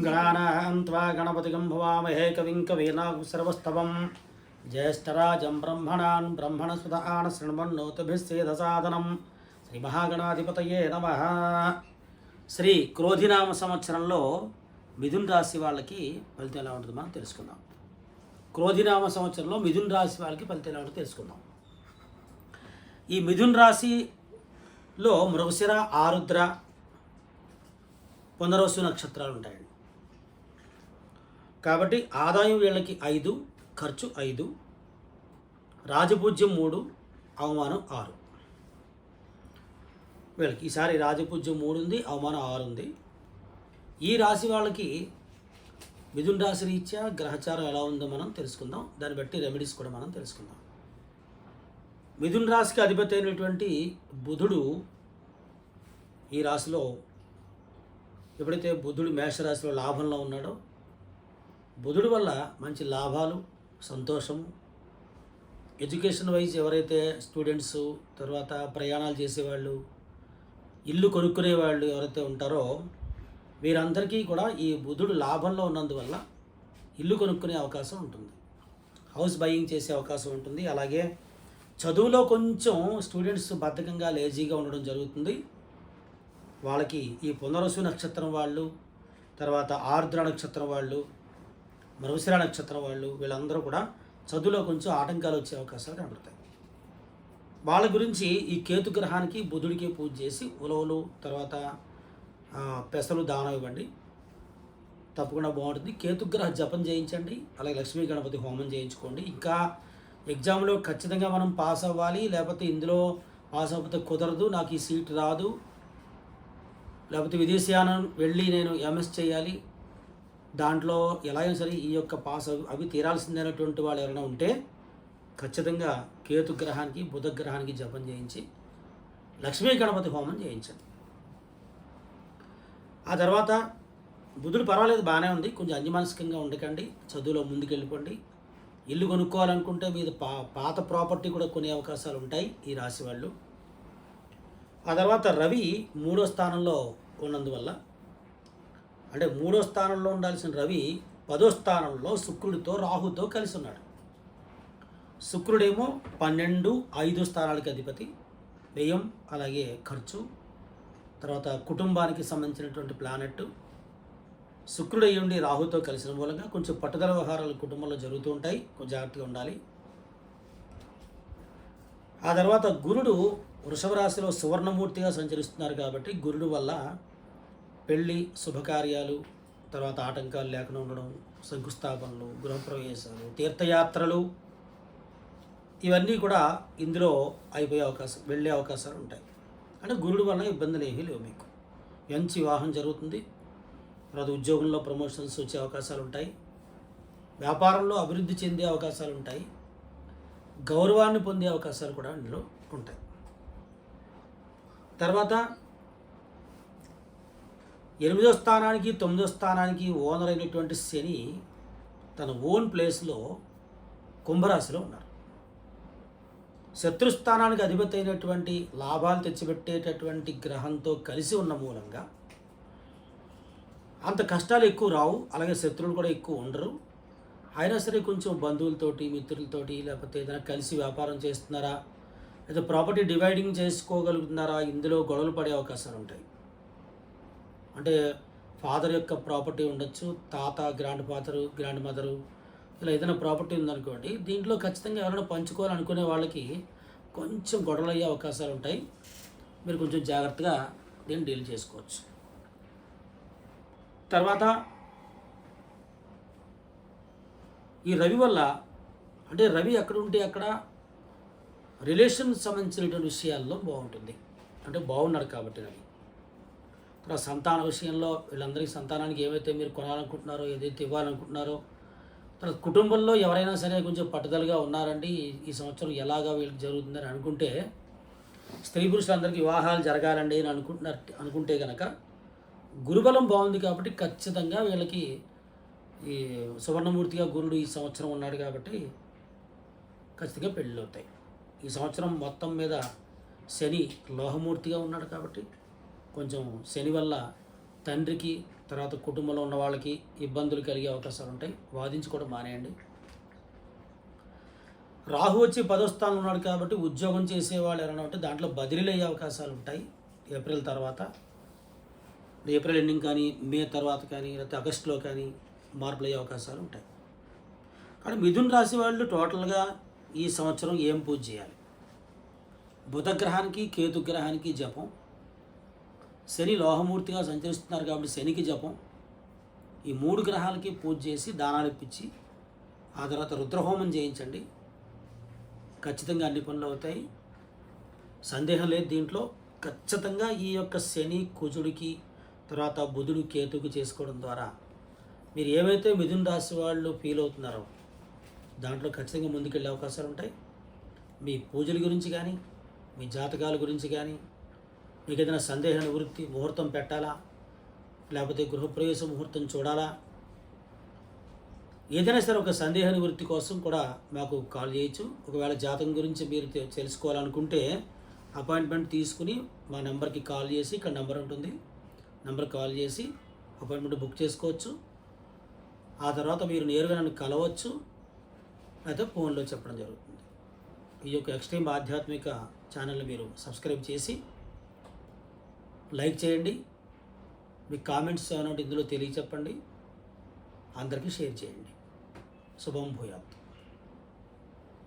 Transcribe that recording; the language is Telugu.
गणानां त्वा गणपतिं भवामहे कविं कवीनां ज्येष्ठराजं ब्रह्मणान् ब्रह्मणस्पदान् शृण्वन्नोतिभिस्सेदसादनं శ్రీమహాగణాధిపతయే నమః. శ్రీ క్రోధినామ సంవత్సరంలో మిథున్ రాశి వాళ్ళకి ఫలితం ఎలా ఉంటుందో మనం తెలుసుకుందాం. క్రోధినామ సంవత్సరంలో మిథున్ రాశి వాళ్ళకి ఫలితం ఎలా ఉంటుందో తెలుసుకుందాం. ఈ మిథున్ రాశిలో మృగశిర, ఆరుద్ర, పునర్వసు నక్షత్రాలు ఉంటాయండి. కాబట్టి ఆదాయం వీళ్ళకి 5, ఖర్చు 5, రాజపూజ్యం 3, అవమానం 6. వీళ్ళకి ఈసారి రాజపూజ్యం 3 ఉంది, అవమానం 6 ఉంది. ఈ రాశి వాళ్ళకి మిథున రాశి రీత్యా గ్రహచారం ఎలా ఉందో మనం తెలుసుకుందాం. దాన్ని బట్టి రెమెడీస్ కూడా మనం తెలుసుకుందాం. మిథున రాశికి అధిపతి అయినటువంటి బుధుడు ఈ రాశిలో, ఎప్పుడైతే బుధుడు మేషరాశిలో లాభంలో ఉన్నాడో, బుధుడు వల్ల మంచి లాభాలు, సంతోషము, ఎడ్యుకేషన్ వైజ్ ఎవరైతే స్టూడెంట్స్, తర్వాత ప్రయాణాలు చేసేవాళ్ళు, ఇల్లు కొనుక్కునేవాళ్ళు ఎవరైతే ఉంటారో వీరందరికీ కూడా ఈ బుధుడు లాభంలో ఉన్నందువల్ల ఇల్లు కొనుక్కునే అవకాశం ఉంటుంది, హౌస్ బయింగ్ చేసే అవకాశం ఉంటుంది. అలాగే చదువులో కొంచెం స్టూడెంట్స్ బద్ధకంగా, లేజీగా ఉండడం జరుగుతుంది. వాళ్ళకి ఈ పునర్వసు నక్షత్రం వాళ్ళు, తర్వాత ఆర్ద్ర నక్షత్రం వాళ్ళు, మృగశిర నక్షత్రం వాళ్ళు, వీళ్ళందరూ కూడా చదువులో కొంచెం ఆటంకాలు వచ్చే అవకాశాలు కనబడతాయి. వాళ్ళ గురించి ఈ కేతు గ్రహానికి, బుధుడికి పూజ చేసి ఉలవలు, తర్వాత పెసలు దానం ఇవ్వండి, తప్పకుండా బాగుంటుంది. కేతుగ్రహ జపం చేయించండి, అలాగే లక్ష్మీ గణపతి హోమం చేయించుకోండి. ఇంకా ఎగ్జామ్లో ఖచ్చితంగా మనం పాస్ అవ్వాలి, లేకపోతే ఇందులో పాస్ అవ్వకపోతే కుదరదు, నాకు ఈ సీట్ రాదు, లేకపోతే విదేశీయానం వెళ్ళి నేను ఎంఎస్ చేయాలి, దాంట్లో ఎలా అయినా సరే ఈ యొక్క పాస్ అవి తీరాల్సిందైనటువంటి వాళ్ళు ఎవరైనా ఉంటే ఖచ్చితంగా కేతుగ్రహానికి, బుధగ్రహానికి జపం చేయించి లక్ష్మీ గణపతి హోమం చేయించండి. ఆ తర్వాత బుధుడు పర్వాలేదు, బాగానే ఉంది, కొంచెం అన్యమానసికంగా ఉండకండి, చదువులో ముందుకెళ్ళిపోండి. ఇల్లు కొనుక్కోవాలనుకుంటే మీద పాత ప్రాపర్టీ కూడా కొనే అవకాశాలు ఉంటాయి ఈ రాశి వాళ్ళు. ఆ తర్వాత రవి 3వ స్థానంలో ఉన్నందువల్ల, అంటే 3వ స్థానంలో ఉండాల్సిన రవి 10వ స్థానంలో శుక్రుడితో, రాహుతో కలిసి ఉన్నాడు. శుక్రుడేమో 12, 5 స్థానాలకి అధిపతి, వ్యయం అలాగే ఖర్చు, తర్వాత కుటుంబానికి సంబంధించినటువంటి ప్లానెట్ శుక్రుడు అయ్యుండి రాహుతో కలిసిన మూలంగా కొంచెం పట్టుదల వ్యవహారాలు కుటుంబంలో జరుగుతూ ఉంటాయి, కొంచెం జాగ్రత్తగా ఉండాలి. ఆ తర్వాత గురుడు వృషభ రాశిలో సువర్ణమూర్తిగా సంచరిస్తున్నారు కాబట్టి గురుడు వల్ల పెళ్ళి, శుభకార్యాలు, తర్వాత ఆటంకాలు లేకుండా ఉండడం, శంకుస్థాపనలు, గృహప్రవేశాలు, తీర్థయాత్రలు, ఇవన్నీ కూడా ఇందులో అయిపోయే అవకాశం, వెళ్ళే అవకాశాలు ఉంటాయి. అంటే గురుడు వల్ల ఇబ్బందులు ఏమీ లేవు. మీకు మంచి వివాహం జరుగుతుంది, తర్వాత ఉద్యోగంలో ప్రమోషన్స్ వచ్చే అవకాశాలు ఉంటాయి, వ్యాపారంలో అభివృద్ధి చెందే అవకాశాలు ఉంటాయి, గౌరవాన్ని పొందే అవకాశాలు కూడా ఇందులో ఉంటాయి. తర్వాత 8వ స్థానానికి, 9వ స్థానానికి ఓనర్ అయినటువంటి శని తన ఓన్ ప్లేస్లో కుంభరాశిలో ఉన్నారు. శత్రుస్థానానికి అధిపతి అయినటువంటి, లాభాలు తెచ్చిపెట్టేటటువంటి గ్రహంతో కలిసి ఉన్న మూలంగా అంత కష్టాలు ఎక్కువ రావు, అలాగే శత్రువులు కూడా ఎక్కువ ఉండరు. అయినా సరే కొంచెం బంధువులతోటి, మిత్రులతోటి, లేకపోతే ఏదైనా కలిసి వ్యాపారం చేస్తున్నారా, లేదా ప్రాపర్టీ డివైడింగ్ చేసుకోగలుగుతున్నారా, ఇందులో గొడవలు పడే అవకాశాలు ఉంటాయి. అంటే ఫాదర్ యొక్క ప్రాపర్టీ ఉండొచ్చు, తాత, గ్రాండ్ ఫాదరు, గ్రాండ్ మదరు, ఇలా ఏదైనా ప్రాపర్టీ ఉందనుకోండి, దీంట్లో ఖచ్చితంగా ఎవరైనా పంచుకోవాలనుకునే వాళ్ళకి కొంచెం గొడవలు అయ్యే అవకాశాలు ఉంటాయి. మీరు కొంచెం జాగ్రత్తగా దీన్ని డీల్ చేసుకోవచ్చు. తర్వాత ఈ రవి వల్ల, అంటే రవి ఎక్కడ ఉంటే అక్కడ రిలేషన్ సంబంధించినటువంటి విషయాల్లో బాగుంటుంది, అంటే బాగున్నాడు కాబట్టి రవి. తర్వాత సంతాన విషయంలో వీళ్ళందరికీ సంతానానికి ఏవైతే మీరు కొనాలనుకుంటున్నారో, ఏదైతే ఇవ్వాలనుకుంటున్నారో, తర్వాత కుటుంబంలో ఎవరైనా సరే కొంచెం పట్టుదలగా ఉన్నారండి, ఈ సంవత్సరం ఎలాగా వీళ్ళకి జరుగుతుందని అనుకుంటే, స్త్రీ పురుషులందరికీ వివాహాలు జరగాలండి అని అనుకుంటే కనుక గురుబలం బాగుంది కాబట్టి ఖచ్చితంగా వీళ్ళకి ఈ సువర్ణమూర్తిగా గురుడు ఈ సంవత్సరం ఉన్నాడు కాబట్టి ఖచ్చితంగా పెళ్ళిళ్ళు అవుతాయి. ఈ సంవత్సరం మొత్తం మీద శని లోహమూర్తిగా ఉన్నాడు కాబట్టి కొంచెం శని వల్ల తండ్రికి తర్వాత కుటుంబంలో ఉన్న వాళ్ళకి ఇబ్బందులు కలిగే అవకాశాలు ఉంటాయి. వాదించుకోవడం మానేయండి. రాహు వచ్చి 10వ స్థానంలో ఉన్నాడు కాబట్టి ఉద్యోగం చేసేవాళ్ళు ఎవరైనా ఉంటే దాంట్లో బదిలీలు అయ్యే అవకాశాలు ఉంటాయి. ఏప్రిల్ తర్వాత, ఏప్రిల్ ఎండింగ్ కానీ, మే తర్వాత కానీ, లేకపోతే ఆగస్టులో కానీ మార్పులు అయ్యే అవకాశాలు ఉంటాయి. కానీ మిథున రాశి వాళ్ళు టోటల్గా ఈ సంవత్సరం ఏం పూజ చేయాలి? బుధ గ్రహానికి, కేతు గ్రహానికి జపం, శని లోహమూర్తిగా సంచరిస్తున్నారు కాబట్టి శనికి జపం, ఈ 3 గ్రహాలకి పూజ చేసి దానాలు ఇప్పించి ఆ తర్వాత రుద్రహోమం చేయించండి. ఖచ్చితంగా అన్ని పనులు అవుతాయి, సందేహం లేదు దీంట్లో. ఖచ్చితంగా ఈ యొక్క శని కుజుడికి తర్వాత బుధుడు కేతుకి చేసుకోవడం ద్వారా మీరు ఏవైతే మిథున రాశి వాళ్ళు ఫీల్ అవుతున్నారో దాంట్లో ఖచ్చితంగా ముందుకెళ్ళే అవకాశాలు ఉంటాయి. మీ పూజల గురించి కానీ, మీ జాతకాల గురించి కానీ, మీకు ఏదైనా సందేహ నివృత్తి ముహూర్తం పెట్టాలా, లేకపోతే గృహప్రవేశ ముహూర్తం చూడాలా, ఏదైనా సరే ఒక సందేహ నివృత్తి కోసం కూడా మాకు కాల్ చేయొచ్చు. ఒకవేళ జాతకం గురించి మీరు తెలుసుకోవాలనుకుంటే అపాయింట్మెంట్ తీసుకుని మా నెంబర్కి కాల్ చేసి, ఇక్కడ నెంబర్ ఉంటుంది, నెంబర్ కాల్ చేసి అపాయింట్మెంట్ బుక్ చేసుకోవచ్చు. ఆ తర్వాత మీరు నేరుగా నన్ను కలవచ్చు, అయితే ఫోన్లో చెప్పడం జరుగుతుంది. ఈ యొక్క ఎక్స్ట్రీమ్ ఆధ్యాత్మిక ఛానల్ని మీరు సబ్స్క్రైబ్ చేసి లైక్ చేయండి. మీ కామెంట్స్ ఏమైనా ఇందులో తెలియచెప్పండి, అందరికీ షేర్ చేయండి. శుభం భూయాత్.